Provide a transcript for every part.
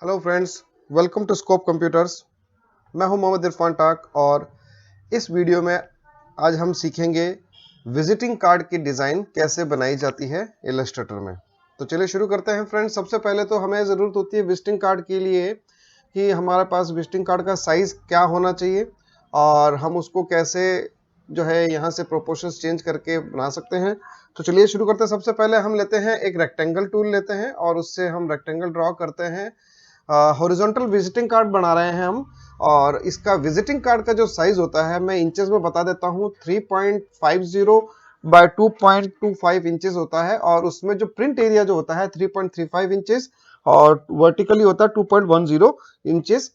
Hello friends, welcome to scope computers. मैं हूं मोहम्मद इरफान टाक और इस वीडियो में आज हम सीखेंगे विजिटिंग कार्ड की डिज़ाइन कैसे बनाई जाती है इलस्ट्रेटर में। तो चलिए शुरू करते हैं फ्रेंड्स। सबसे पहले तो हमें ज़रूरत होती है विजिटिंग कार्ड के लिए कि हमारे पास विजिटिंग कार्ड का साइज़ क्या होना चाहिए और हम उसको कैसे जो है यहाँ से प्रोपोर्शंस चेंज करके बना सकते हैं। तो चलिए शुरू करते हैं। सबसे पहले हम लेते हैं एक रेक्टेंगल टूल लेते हैं और उससे हम रेक्टेंगल ड्रॉ करते हैं। हॉरिजॉन्टल विजिटिंग कार्ड बना रहे हैं हम और इसका विजिटिंग कार्ड का जो साइज होता है मैं इंचेस में बता देता हूँ। 3.50 बाय 2.25 इंचेस होता है और उसमें जो प्रिंट एरिया जो होता है 3.35 इंचेस और वर्टिकली होता है 2.10 इंचेस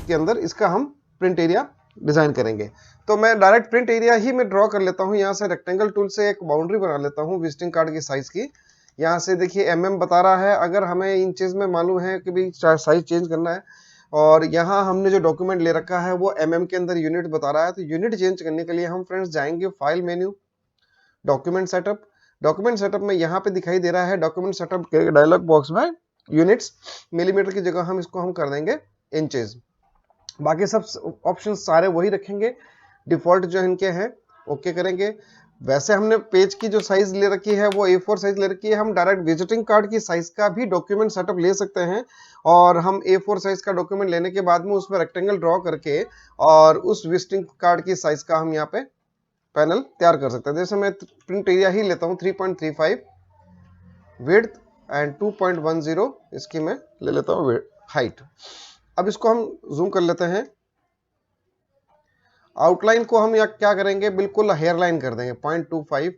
के अंदर इसका हम प्रिंट एरिया डिजाइन करेंगे। तो मैं डायरेक्ट प्रिंट एरिया ही में ड्रॉ कर लेता हूँ। यहाँ से रेक्टेंगल टूल से एक बाउंड्री बना लेता हूँ विजिटिंग कार्ड की साइज की। यहाँ से देखिए एमएम बता रहा है, अगर हमें इंचेस में मालूम है कि भी साइज चेंज करना है और यहाँ हमने जो डॉक्यूमेंट ले रखा है वो एमएम के अंदर यूनिट बता रहा है, तो यूनिट चेंज करने के लिए हम फ्रेंड्स जाएंगे file menu, document setup. Document setup में यहाँ पे दिखाई दे रहा है डॉक्यूमेंट सेटअप के डायलॉग बॉक्स में यूनिट्स, मिलीमीटर की जगह हम इसको कर देंगे इंचेस। बाकी सब ऑप्शन सारे वही रखेंगे, डिफॉल्ट जो इनके हैं ओके करेंगे। वैसे हमने पेज की जो साइज ले रखी है वो A4 साइज ले रखी है। हम डायरेक्ट विजिटिंग कार्ड की साइज का भी डॉक्यूमेंट सेटअप ले सकते हैं और हम A4 साइज का डॉक्यूमेंट लेने के बाद में उसमें रेक्टेंगल ड्रॉ करके और उस विजिटिंग कार्ड की साइज का हम यहाँ पे पैनल तैयार कर सकते हैं। जैसे मैं प्रिंट एरिया ही लेता हूँ 3.35 विड्थ एंड 2.10 इसकी मैं ले लेता हूँ हाइट। अब इसको हम जूम कर लेते हैं। आउटलाइन को हम यहाँ क्या करेंगे, बिल्कुल हेयरलाइन कर देंगे, 0.25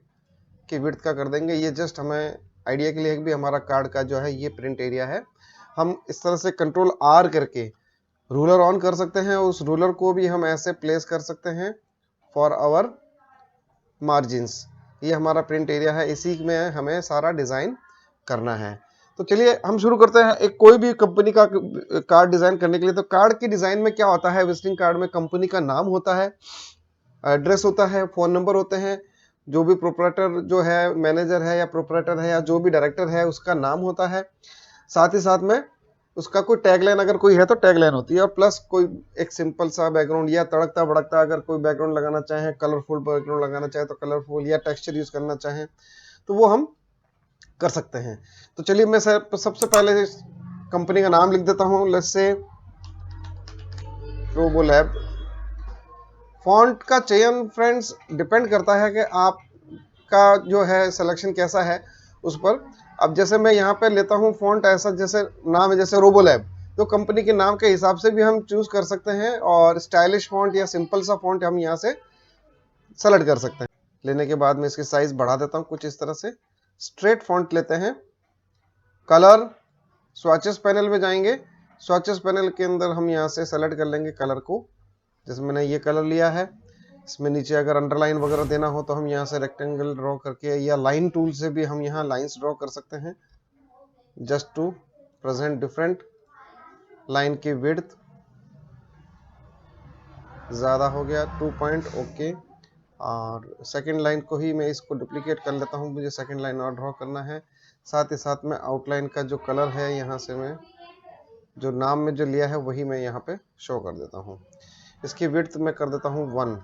की विड्थ का कर देंगे। ये जस्ट हमें आइडिया के लिए भी हमारा कार्ड का जो है ये प्रिंट एरिया है। हम इस तरह से कंट्रोल आर करके रूलर ऑन कर सकते हैं। उस रूलर को भी हम ऐसे प्लेस कर सकते हैं फॉर आवर मार्जिन्स। ये हमारा प्रिंट एरिया है, इसी में हमें सारा डिजाइन करना है। तो चलिए हम शुरू करते हैं। एक कोई भी कंपनी का कार्ड डिजाइन करने के लिए, तो कार्ड की डिजाइन में क्या होता है, विजिटिंग कार्ड में कंपनी का नाम होता है, एड्रेस होता है, फोन नंबर होते हैं, जो भी प्रोपराइटर जो है, मैनेजर है या प्रोपराइटर है या जो भी डायरेक्टर है उसका नाम होता है। साथ ही साथ में उसका कोई टैगलाइन अगर कोई है तो टैगलाइन होती है और प्लस कोई एक सिंपल सा बैकग्राउंड या तड़कता भड़कता अगर कोई बैकग्राउंड लगाना चाहे, कलरफुल बैकग्राउंड लगाना चाहे तो कलरफुल, या टेक्सचर यूज करना चाहे तो वो हम कर सकते हैं। तो चलिए मैं सबसे पहले कंपनी का नाम लिख देता हूँ, लेट्स से रोबोलैब। फॉन्ट का चयन फ्रेंड्स डिपेंड करता है कि आपका जो है सिलेक्शन कैसा है उस पर। अब जैसे मैं यहाँ पे लेता हूँ फॉन्ट ऐसा, जैसे नाम है जैसे रोबोलैब, तो कंपनी के नाम के हिसाब से भी हम चूज कर सकते हैं और स्टाइलिश फॉन्ट या सिंपल सा फॉन्ट हम यहाँ से सेलेक्ट कर सकते हैं। लेने के बाद में इसकी साइज बढ़ा देता हूँ कुछ इस तरह से। स्ट्रेट फॉन्ट लेते हैं। कलर स्वॉचेस पैनल में जाएंगे। स्वॉचेस पैनल के अंदर हम यहाँ से सेलेक्ट कर लेंगे कलर को। जैसे मैंने ये कलर लिया है, इसमें नीचे अगर अंडरलाइन वगैरह देना हो तो हम यहाँ से रेक्टेंगल ड्रॉ करके या लाइन टूल से भी हम यहाँ लाइंस ड्रॉ कर सकते हैं, just to present different. Line की विड्थ ज़्यादा हो गया 2 पॉइंट ओके। और सेकंड लाइन को ही मैं इसको डुप्लीकेट कर लेता हूँ, मुझे सेकंड लाइन और ड्रॉ करना है। साथ ही साथ में आउटलाइन का जो कलर है यहाँ से मैं जो नाम में जो लिया है वही मैं यहाँ पे शो कर देता हूँ। इसकी विड्थ मैं कर देता हूँ 1।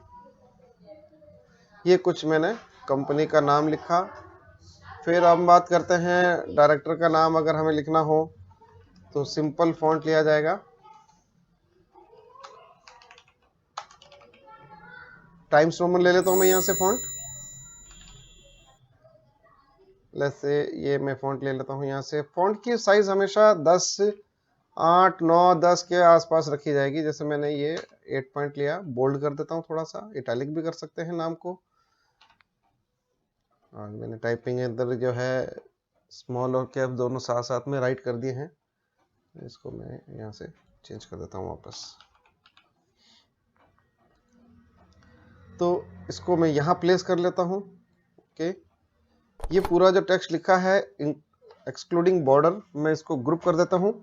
ये कुछ मैंने कंपनी का नाम लिखा। फिर हम बात करते हैं डायरेक्टर का नाम अगर हमें लिखना हो तो सिंपल फॉन्ट लिया जाएगा। टाइम्स रोमन ले लेता हूँ मैं यहाँ से फॉन्ट। जैसे ये मैं फॉन्ट ले लेता हूँ यहाँ से। फॉन्ट की साइज हमेशा 10, 8, 9, 10 के आसपास रखी जाएगी। जैसे मैंने ये 8 पॉइंट लिया, बोल्ड कर देता हूँ, थोड़ा सा इटैलिक भी कर सकते हैं नाम को। और मैंने टाइपिंग के अंदर जो है स्मॉल और कैप दोनों साथ साथ में राइट कर दिए हैं। इसको मैं यहाँ से चेंज कर देता हूँ वापस। तो इसको मैं यहाँ प्लेस कर लेता हूँ ओके। ये पूरा जो टेक्स्ट लिखा है एक्सक्लूडिंग बॉर्डर, मैं इसको ग्रुप कर देता हूँ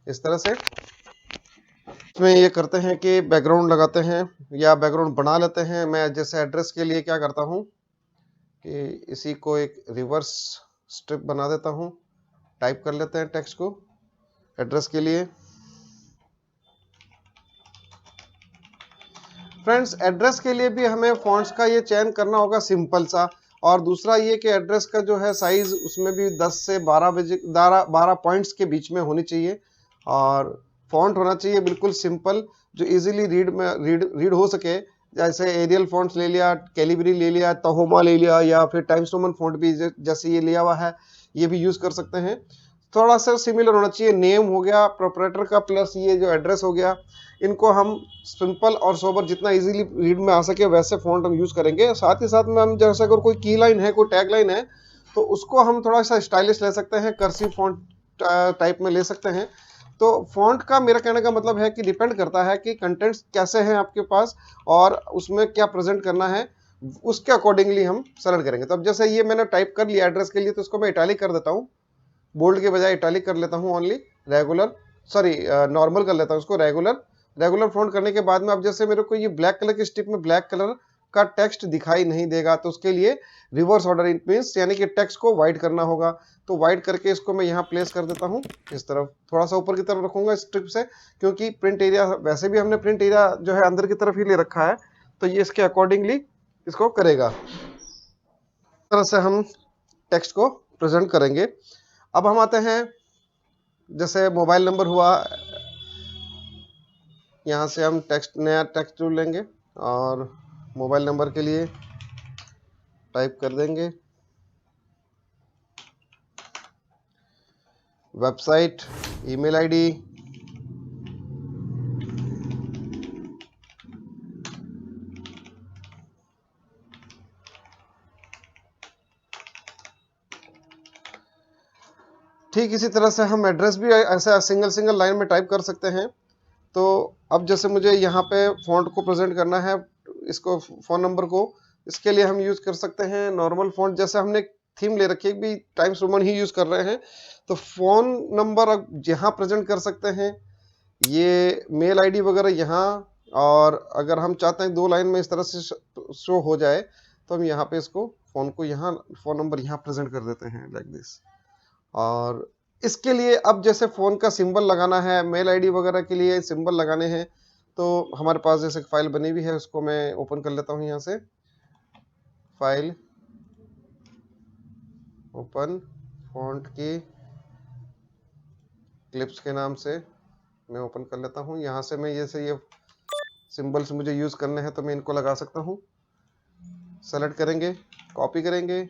इस तरह से। इसमें ये करते हैं कि बैकग्राउंड लगाते हैं या बैकग्राउंड बना लेते हैं। मैं जैसे एड्रेस के लिए क्या करता हूँ कि इसी को एक रिवर्स स्ट्रिप बना देता हूँ। टाइप कर लेते हैं टेक्स्ट को, एड्रेस के लिए फ्रेंड्स, एड्रेस के लिए भी हमें फॉन्ट्स का ये चयन करना होगा सिंपल सा। और दूसरा ये कि एड्रेस का जो है साइज उसमें भी 10 से 12 पॉइंट्स के बीच में होनी चाहिए। और फॉन्ट होना चाहिए बिल्कुल सिंपल, जो इजीली रीड हो सके। जैसे एरियल फॉन्ट्स ले लिया, कैलिबरी ले लिया, तहोमा ले लिया, या फिर टाइम्स रोमन फॉन्ट भी जैसे ये लिया हुआ है, ये भी यूज कर सकते हैं। थोड़ा सा सिमिलर होना चाहिए। नेम हो गया प्रोपराइटर का, प्लस ये जो एड्रेस हो गया, इनको हम सिंपल और सोबर जितना इजीली रीड में आ सके वैसे फॉन्ट हम यूज करेंगे। साथ ही साथ में हम जैसे अगर कोई की लाइन है, कोई टैग लाइन है, तो उसको हम थोड़ा सा स्टाइलिश ले सकते हैं, कर्सिव फॉन्ट टाइप में ले सकते हैं। तो फॉन्ट का मेरा कहने का मतलब है कि डिपेंड करता है कि कंटेंट्स कैसे हैं आपके पास और उसमें क्या प्रेजेंट करना है, उसके अकॉर्डिंगली हम सेलेक्ट करेंगे। तो अब जैसे ये मैंने टाइप कर लिया एड्रेस के लिए, तो इसको मैं इटैलिक कर देता हूँ, बोल्ड के बजाय इटैलिक कर लेता हूँ, ओनली रेगुलर नॉर्मल कर लेता हूँ उसको रेगुलर फॉन्ट करने के बाद में अब जैसे मेरे को ये ब्लैक कलर की स्ट्रिप में ब्लैक कलर का टेक्स्ट दिखाई नहीं देगा, तो उसके लिए रिवर्स ऑर्डर इट मींस यानी कि टेक्स्ट को वाइट करना होगा। तो वाइट करके इसको मैं यहाँ प्लेस कर देता हूँ, इस तरफ थोड़ा सा ऊपर की तरफ रखूंगा स्ट्रिप से, क्योंकि प्रिंट एरिया वैसे भी हमने प्रिंट एरिया जो है अंदर की तरफ ही ले रखा है, तो ये इसके अकॉर्डिंगली इसको करेगा। इस तरह से हम टेक्स्ट को प्रेजेंट करेंगे। अब हम आते हैं, जैसे मोबाइल नंबर हुआ, यहाँ से हम नया टेक्स्ट चुन लेंगे और मोबाइल नंबर के लिए टाइप कर देंगे वेबसाइट, ईमेल आईडी, ठीक इसी तरह से हम एड्रेस भी ऐसा सिंगल लाइन में टाइप कर सकते हैं। तो अब जैसे मुझे यहाँ पे फॉन्ट को प्रेजेंट करना है, इसको फोन नंबर को, इसके लिए हम यूज कर सकते हैं नॉर्मल फॉन्ट। जैसे हमने थीम ले रखी है भी टाइम्स रोमन ही यूज कर रहे हैं, तो फोन नंबर अब यहाँ प्रेजेंट कर सकते हैं, ये मेल आईडी वगैरह यहाँ। और अगर हम चाहते हैं 2 लाइन में इस तरह से शो हो जाए, तो हम यहाँ पे इसको फोन नंबर यहाँ प्रेजेंट कर देते हैं लाइक दिस। और इसके लिए अब जैसे फोन का सिंबल लगाना है, मेल आईडी वगैरह के लिए सिंबल लगाने हैं, तो हमारे पास जैसे फाइल बनी हुई है, उसको मैं ओपन कर लेता हूँ। यहाँ से फाइल ओपन, फॉन्ट की क्लिप्स के नाम से मैं ओपन कर लेता हूँ। यहाँ से मैं जैसे ये सिंबल्स मुझे यूज करने हैं, तो मैं इनको लगा सकता हूँ। सेलेक्ट करेंगे, कॉपी करेंगे,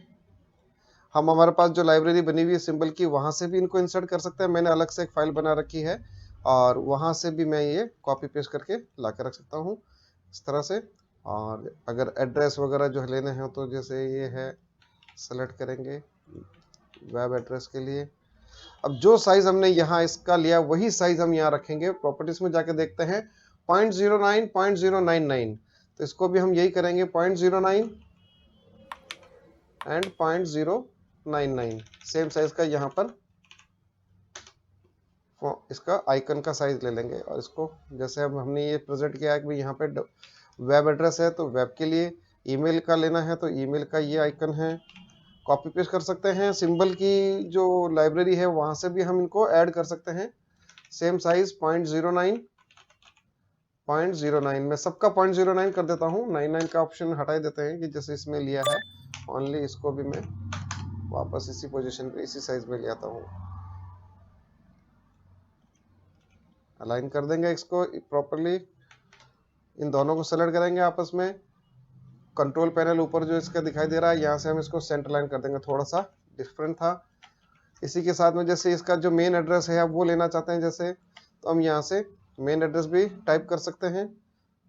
हम हमारे पास जो लाइब्रेरी बनी हुई है सिंबल की, वहां से भी इनको इंसर्ट कर सकते हैं। मैंने अलग से एक फाइल बना रखी है और वहां से भी मैं ये कॉपी पेस्ट करके ला के रख सकता हूँ इस तरह से। और अगर एड्रेस वगैरह जो लेने हैं, तो जैसे ये है, सेलेक्ट करेंगे वेब एड्रेस के लिए। अब जो साइज हमने यहाँ इसका लिया वही साइज हम यहाँ रखेंगे। प्रॉपर्टीज में जाके देखते हैं 0.09 0.099, तो इसको भी हम यही करेंगे 0.09 एंड 0.099 सेम साइज का यहाँ पर इसका आइकन का साइज ले लेंगे। और इसको जैसे अब हमने ये प्रेजेंट किया है कि यहाँ पे वेब एड्रेस है, तो वेब के लिए ईमेल का लेना है, तो ईमेल का ये आइकन है, कॉपी पेस्ट कर सकते हैं। सिंबल की जो लाइब्रेरी है वहां से भी हम इनको ऐड कर सकते हैं। सेम साइज 0.09 मैं सबका 0.09 कर देता हूँ। 99 का ऑप्शन हटा देते हैं कि जैसे इसमें लिया है, ओनली इसको भी मैं वापस इसी पोजीशन पे इसी साइज में ले आता हूँ। अलाइन कर देंगे इसको प्रॉपर्ली, इन दोनों को सेलेक्ट करेंगे आपस में। कंट्रोल पैनल ऊपर जो इसका दिखाई दे रहा है, यहाँ से हम इसको सेंटर लाइन कर देंगे, थोड़ा सा डिफरेंट था। इसी के साथ में जैसे इसका जो मेन एड्रेस है आप वो लेना चाहते हैं जैसे, तो हम यहाँ से मेन एड्रेस भी टाइप कर सकते हैं।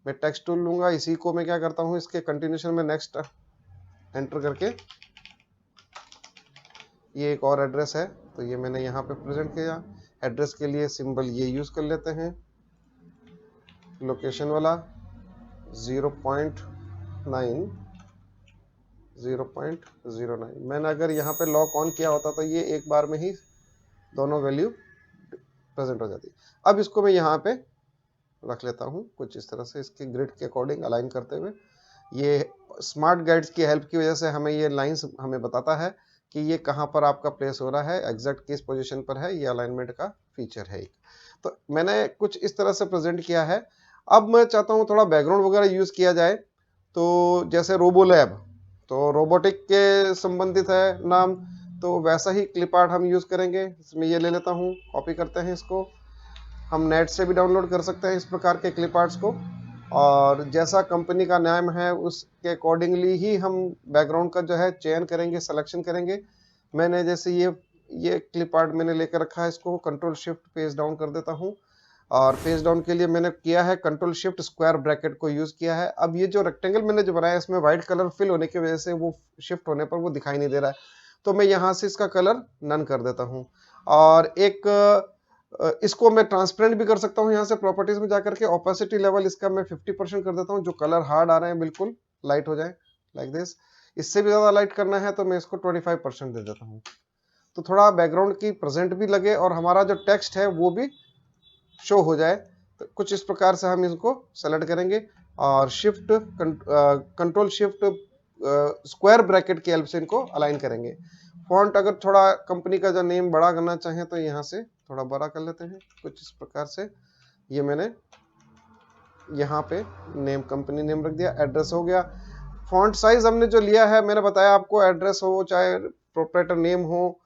मैं टेक्स्ट टूल लूंगा, इसी को मैं क्या करता हूँ, इसके कंटिन्यूशन में नेक्स्ट एंटर करके ये एक और एड्रेस है, तो ये मैंने यहाँ पे प्रेजेंट किया। एड्रेस के लिए सिंबल ये यूज कर लेते हैं, लोकेशन वाला 0.09। मैंने अगर यहाँ पे लॉक ऑन किया होता तो ये एक बार में ही दोनों वैल्यू प्रेजेंट हो जाती। अब इसको मैं यहाँ पे रख लेता हूँ कुछ इस तरह से, इसके ग्रिड के अकॉर्डिंग अलाइन करते हुए। ये स्मार्ट गाइड्स की हेल्प की वजह से हमें ये लाइंस हमें बताता है कि ये कहाँ पर आपका प्लेस हो रहा है, एग्जैक्ट किस पोजीशन पर है, ये अलाइनमेंट का फीचर है एक। तो मैंने कुछ इस तरह से प्रेजेंट किया है। अब मैं चाहता हूँ थोड़ा बैकग्राउंड वगैरह यूज किया जाए, तो जैसे रोबोलैब, तो रोबोटिक के संबंधित है नाम, तो वैसा ही क्लिप आर्ट हम यूज करेंगे। इसमें ये ले लेता हूँ, कॉपी करते हैं इसको, हम नेट से भी डाउनलोड कर सकते हैं इस प्रकार के क्लिप आर्ट्स को, और जैसा कंपनी का नाम है उसके अकॉर्डिंगली ही हम बैकग्राउंड का जो है चयन करेंगे, सिलेक्शन करेंगे। मैंने जैसे ये क्लिप आर्ट मैंने लेकर रखा है, इसको कंट्रोल शिफ्ट पेज डाउन कर देता हूँ, और पेज डाउन के लिए मैंने किया है कंट्रोल शिफ्ट स्क्वायर ब्रैकेट को यूज किया है। अब ये जो रेक्टेंगल मैंने जो बनाया है इसमें व्हाइट कलर फिल होने की वजह से वो शिफ्ट होने पर वो दिखाई नहीं दे रहा है, तो मैं यहाँ से इसका कलर नन कर देता हूँ। और एक इसको मैं ट्रांसपेरेंट भी कर सकता हूँ, यहाँ से प्रॉपर्टीज में जाकर के ओपेसिटी लेवल इसका मैं 50% कर देता हूँ, जो कलर हार्ड आ रहे हैं बिल्कुल लाइट हो जाए, लाइक दिस। इससे भी ज्यादा लाइट करना है तो मैं इसको 25% दे देता हूँ, तो थोड़ा बैकग्राउंड की प्रेजेंट भी लगे और हमारा जो टेक्स्ट है वो भी शो हो जाए। तो कुछ इस प्रकार से हम इसको सेलेक्ट करेंगे और shift control shift square bracket की हेल्प से इनको अलाइन करेंगे। फॉन्ट अगर थोड़ा कंपनी का जो नेम बड़ा करना चाहें तो यहाँ से थोड़ा बड़ा कर लेते हैं, कुछ इस प्रकार से। ये मैंने यहाँ पे नेम, कंपनी नेम रख दिया, एड्रेस हो गया। फॉन्ट साइज हमने जो लिया है, मैंने बताया आपको, एड्रेस हो चाहे प्रोप्राइटर नेम हो,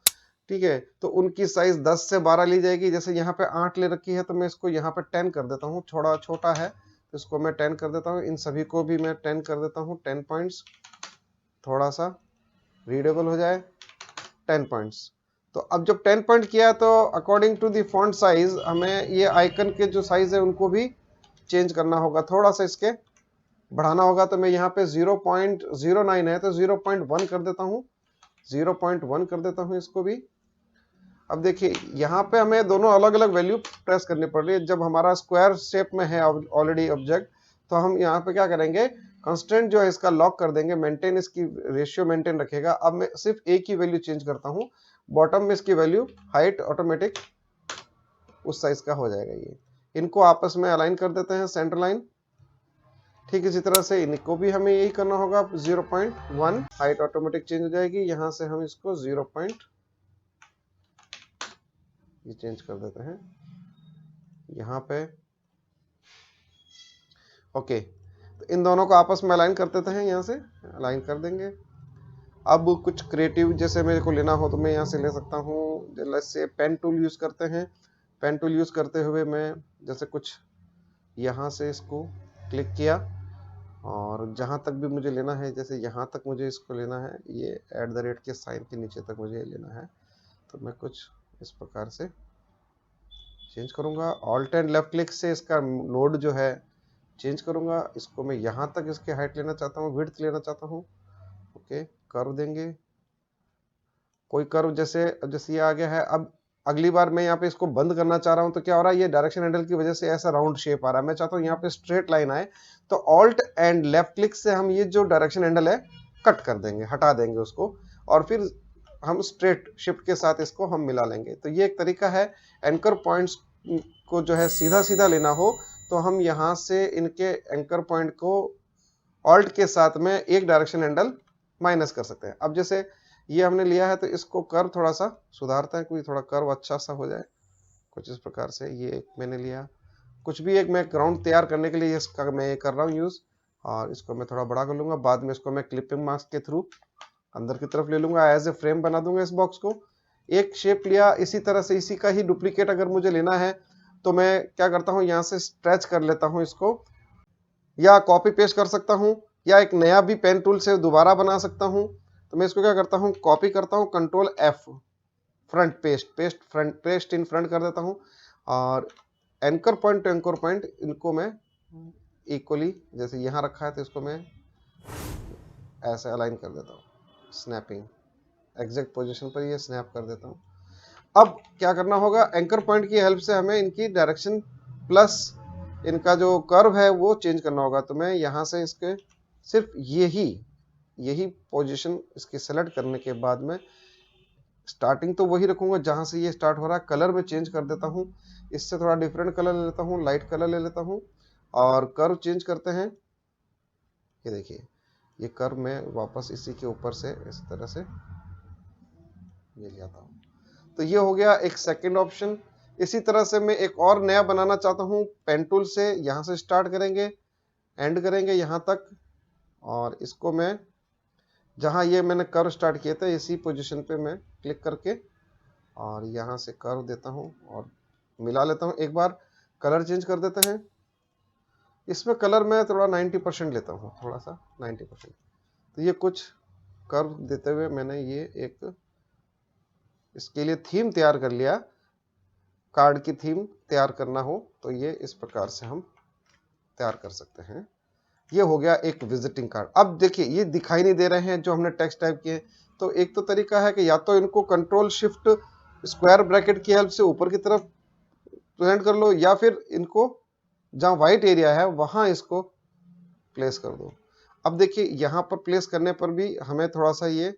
ठीक है, तो उनकी साइज 10 से 12 ली जाएगी। जैसे यहाँ पे 8 ले रखी है तो मैं इसको यहाँ पे 10 कर देता हूँ, थोड़ा छोटा है तो इसको मैं 10 कर देता हूँ। इन सभी को भी मैं 10 कर देता हूँ, 10 पॉइंट्स, थोड़ा सा रीडेबल हो जाए, 10 पॉइंट्स। तो अब जब 10 पॉइंट किया तो according to the font size हमें ये आइकन के जो साइज है उनको भी चेंज करना होगा, थोड़ा सा इसके बढ़ाना होगा। तो मैं यहाँ पे 0.09 है तो 0.1 कर देता हूँ, 0.1 कर देता हूँ इसको भी। अब देखिए यहाँ पे हमें दोनों अलग अलग वैल्यू प्रेस करनी पड़ रही है। जब हमारा स्क्वायर शेप में है ऑलरेडी ऑब्जेक्ट, तो हम यहाँ पे क्या करेंगे, कंस्टेंट जो है इसका लॉक कर देंगे, मेंटेन, इसकी रेशियो मेंटेन रखेगा। अब मैं सिर्फ एक ही वैल्यू चेंज करता हूँ, बॉटम में इसकी वैल्यू हाइट ऑटोमेटिक उस साइज का हो जाएगा। ये इनको आपस में अलाइन कर देते हैं, सेंटर लाइन। ठीक इसी तरह से इनको भी हमें यही करना होगा, 0.1 हाइट ऑटोमेटिक चेंज हो जाएगी। यहाँ से हम इसको 0. ये चेंज कर देते हैं यहाँ पे, ओके। तो इन दोनों को आपस में अलाइन कर देते हैं, यहाँ से अलाइन कर देंगे। अब कुछ क्रिएटिव जैसे मेरे को लेना हो तो मैं यहाँ से ले सकता हूँ, जैसे पेन टूल यूज करते हैं। पेन टूल यूज करते हुए मैं जैसे कुछ यहाँ से इसको क्लिक किया और जहाँ तक भी मुझे लेना है, जैसे यहाँ तक मुझे इसको लेना है, ये @ के साइन के नीचे तक मुझे लेना है, तो मैं कुछ इस प्रकार से चेंज करूंगा। ऑल्ट एंड लेफ्ट क्लिक से इसका नोड जो है चेंज करूंगा। इसको मैं यहाँ तक इसके हाइट लेना चाहता हूँ, विड्थ लेना चाहता हूँ, ओके। कर्व देंगे, कोई कर्व जैसे ये आ गया है। अब अगली बार मैं यहाँ पे इसको बंद करना चाह रहा हूँ तो क्या हो रहा है, ये डायरेक्शन हैंडल की वजह से ऐसा राउंड शेप आ रहा है। मैं चाहता हूँ यहाँ पे स्ट्रेट लाइन आए, तो ऑल्ट एंड लेफ्ट क्लिक से हम ये जो डायरेक्शन हैंडल है कट कर देंगे, हटा देंगे उसको, और फिर हम स्ट्रेट शिफ्ट के साथ इसको हम मिला लेंगे। तो ये एक तरीका है। एंकर पॉइंट्स को जो है सीधा सीधा लेना हो तो हम यहाँ से इनके एंकर पॉइंट को ऑल्ट के साथ में एक डायरेक्शन हैंडल माइनस कर सकते हैं। अब जैसे ये हमने लिया है तो इसको कर्व थोड़ा सा सुधारता है, कोई थोड़ा कर्व अच्छा सा हो जाए, कुछ इस प्रकार से। ये एक मैंने लिया, कुछ भी एक मैं ग्राउंड तैयार करने के लिए इसका मैं ये कर रहा हूँ यूज, और इसको मैं थोड़ा बड़ा कर लूंगा। बाद में इसको मैं क्लिपिंग मास्क के थ्रू अंदर की तरफ ले लूंगा, एज ए फ्रेम बना दूंगा इस बॉक्स को। एक शेप लिया, इसी तरह से इसी का ही डुप्लीकेट अगर मुझे लेना है तो मैं क्या करता हूँ, यहाँ से स्ट्रेच कर लेता हूँ इसको, या कॉपी पेस्ट कर सकता हूँ, या एक नया भी पेन टूल से दोबारा बना सकता हूँ। तो मैं इसको क्या करता हूँ, कॉपी करता हूँ, control F, front paste in front कर देता हूँ, और anchor point two anchor point इनको मैं इक्वली, जैसे यहाँ रखा है तो इसको मैं ऐसे अलाइन कर देता हूँ, स्नैपिंग, एग्जैक्ट पोजीशन पर ये स्नैप कर देता हूँ। अब क्या करना होगा, एंकर पॉइंट की हेल्प से हमें इनकी डायरेक्शन प्लस इनका जो कर्व है वो चेंज करना होगा। तो मैं यहाँ से इसके सिर्फ यही पोजीशन इसकी सेलेक्ट करने के बाद में स्टार्टिंग तो वही रखूंगा जहां से ये स्टार्ट हो रहा है। कलर में चेंज कर देता हूँ, इससे थोड़ा डिफरेंट कलर ले लेता हूँ, लाइट कलर ले लेता हूँ, और कर्व चेंज करते हैं। ये देखिए, ये कर्व में वापस इसी के ऊपर से इस तरह से ये ले आता हूँ। तो ये हो गया एक सेकंड ऑप्शन। इसी तरह से मैं एक और नया बनाना चाहता हूँ पेन टूल से। यहाँ से स्टार्ट करेंगे, एंड करेंगे यहाँ तक, और इसको मैं जहाँ ये मैंने कर्व स्टार्ट किया था इसी पोजीशन पे मैं क्लिक करके और यहाँ से कर्व देता हूँ और मिला लेता हूँ। एक बार कलर चेंज कर देते हैं। इसमें कलर मैं थोड़ा 90% लेता हूँ, थोड़ा सा 90%। तो ये कुछ कर्व देते हुए मैंने ये एक इसके लिए थीम तैयार कर लिया। कार्ड की थीम तैयार करना हो तो ये इस प्रकार से हम तैयार कर सकते हैं। ये हो गया एक विजिटिंग कार्ड। अब देखिए ये दिखाई नहीं दे रहे हैं जो हमने टेक्स्ट टाइप किए। तो एक तो तरीका है कि या तो इनको कंट्रोल शिफ्ट स्क्वायर ब्रैकेट की हेल्प से ऊपर की तरफ प्रेजेंट कर लो, या फिर इनको जहां व्हाइट एरिया है वहां इसको प्लेस कर दो। अब देखिए यहां पर प्लेस करने पर भी हमें थोड़ा सा ये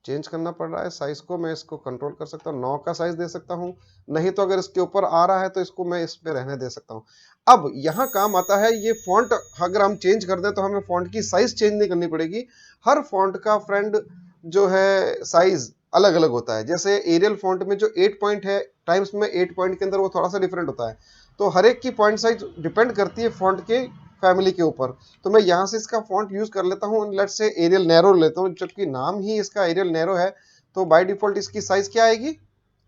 चेंज करना पड़ रहा है साइज को। मैं इसको कंट्रोल कर सकता हूँ, 9 का साइज दे सकता हूँ, नहीं तो अगर इसके ऊपर आ रहा है तो इसको मैं इस पे रहने दे सकता हूँ। अब यहाँ काम आता है ये फॉन्ट। अगर हम चेंज कर दें तो हमें फॉन्ट की साइज चेंज नहीं करनी पड़ेगी। हर फॉन्ट का फ्रेंड जो है साइज अलग अलग होता है। जैसे एरियल फॉन्ट में जो 8 पॉइंट है, टाइम्स में 8 पॉइंट के अंदर वो थोड़ा सा डिफरेंट होता है। तो हर एक की पॉइंट साइज डिपेंड करती है फॉन्ट के फैमिली के ऊपर। तो मैं यहाँ से इसका फॉन्ट यूज कर लेता हूँ, लेट्स से एरियल नैरो लेता हूँ, जबकि नाम ही इसका एरियल नैरो है। तो बाय डिफॉल्ट इसकी साइज क्या आएगी,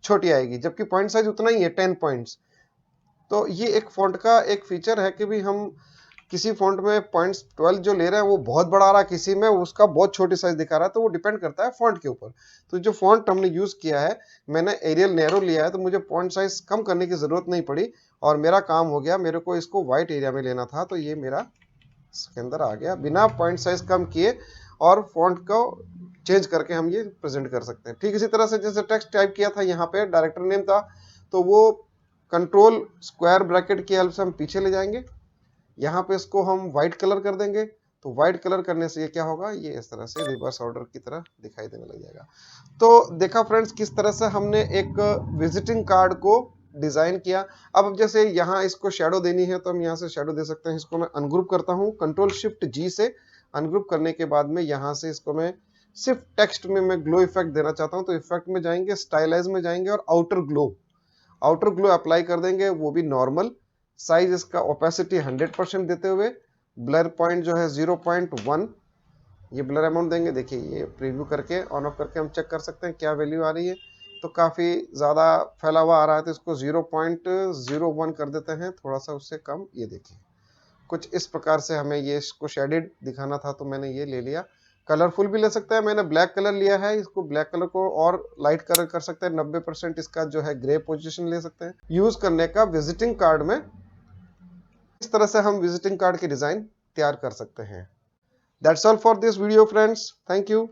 छोटी आएगी, जबकि पॉइंट साइज उतना ही है 10 पॉइंट्स। तो ये एक फॉन्ट का एक फीचर है कि भी हम किसी फॉन्ट में पॉइंट्स 12 जो ले रहे हैं वो बहुत बड़ा आ रहा है, किसी में उसका बहुत छोटी साइज दिखा रहा है। तो वो डिपेंड करता है फॉन्ट के ऊपर। तो जो फॉन्ट हमने यूज किया है, मैंने एरियल नैरो लिया है, तो मुझे फॉन्ट साइज कम करने की जरूरत नहीं पड़ी और मेरा काम हो गया। मेरे को इसको व्हाइट एरिया में लेना था, तो ये मेरा इसके अंदर आ गया बिना पॉइंट साइज कम किए, और फॉन्ट को चेंज करके हम ये प्रेजेंट कर सकते हैं। ठीक इसी तरह से जैसे टेक्स्ट टाइप किया था, यहाँ पे डायरेक्टर नेम था, तो वो कंट्रोल स्क्वायर ब्रैकेट की हेल्प से हम पीछे ले जाएंगे। यहाँ पे इसको हम व्हाइट कलर कर देंगे। तो व्हाइट कलर करने से ये क्या होगा, ये इस तरह से रिवर्स ऑर्डर की तरह दिखाई देने लग जाएगा। तो देखा फ्रेंड्स किस तरह से हमने एक विजिटिंग कार्ड को डिजाइन किया। अब जैसे यहाँ इसको शेडो देनी है तो हम यहाँ से शेडो दे सकते हैं। इसको मैं अनग्रुप करता हूँ, कंट्रोल शिफ्ट जी से अनग्रुप करने के बाद में यहाँ से इसको मैं सिर्फ टेक्स्ट में मैं ग्लो इफेक्ट देना चाहता हूँ। तो इफेक्ट में जाएंगे, स्टाइलाइज में जाएंगे और आउटर ग्लो अप्लाई कर देंगे, वो भी नॉर्मल। साइज इसका ओपेसिटी 100% देते हुए, ब्लर पॉइंट जो है 0.1 ये ब्लर अमाउंट देंगे। देखिए ये प्रीव्यू करके ऑन ऑफ करके हम चेक कर सकते हैं क्या वैल्यू आ रही है। तो काफ़ी ज़्यादा फैला हुआ आ रहा है, तो इसको 0.01 कर देते हैं, थोड़ा सा उससे कम। ये देखिए कुछ इस प्रकार से हमें ये इसको शेडेड दिखाना था, तो मैंने ये ले लिया। कलरफुल भी ले सकते हैं, मैंने ब्लैक कलर लिया है। इसको ब्लैक कलर को और लाइट कलर कर सकते हैं, 90% इसका जो है ग्रे पोजीशन ले सकते हैं। यूज करने का विजिटिंग कार्ड में इस तरह से हम विजिटिंग कार्ड की डिजाइन तैयार कर सकते हैं। That's all for this video friends, thank you.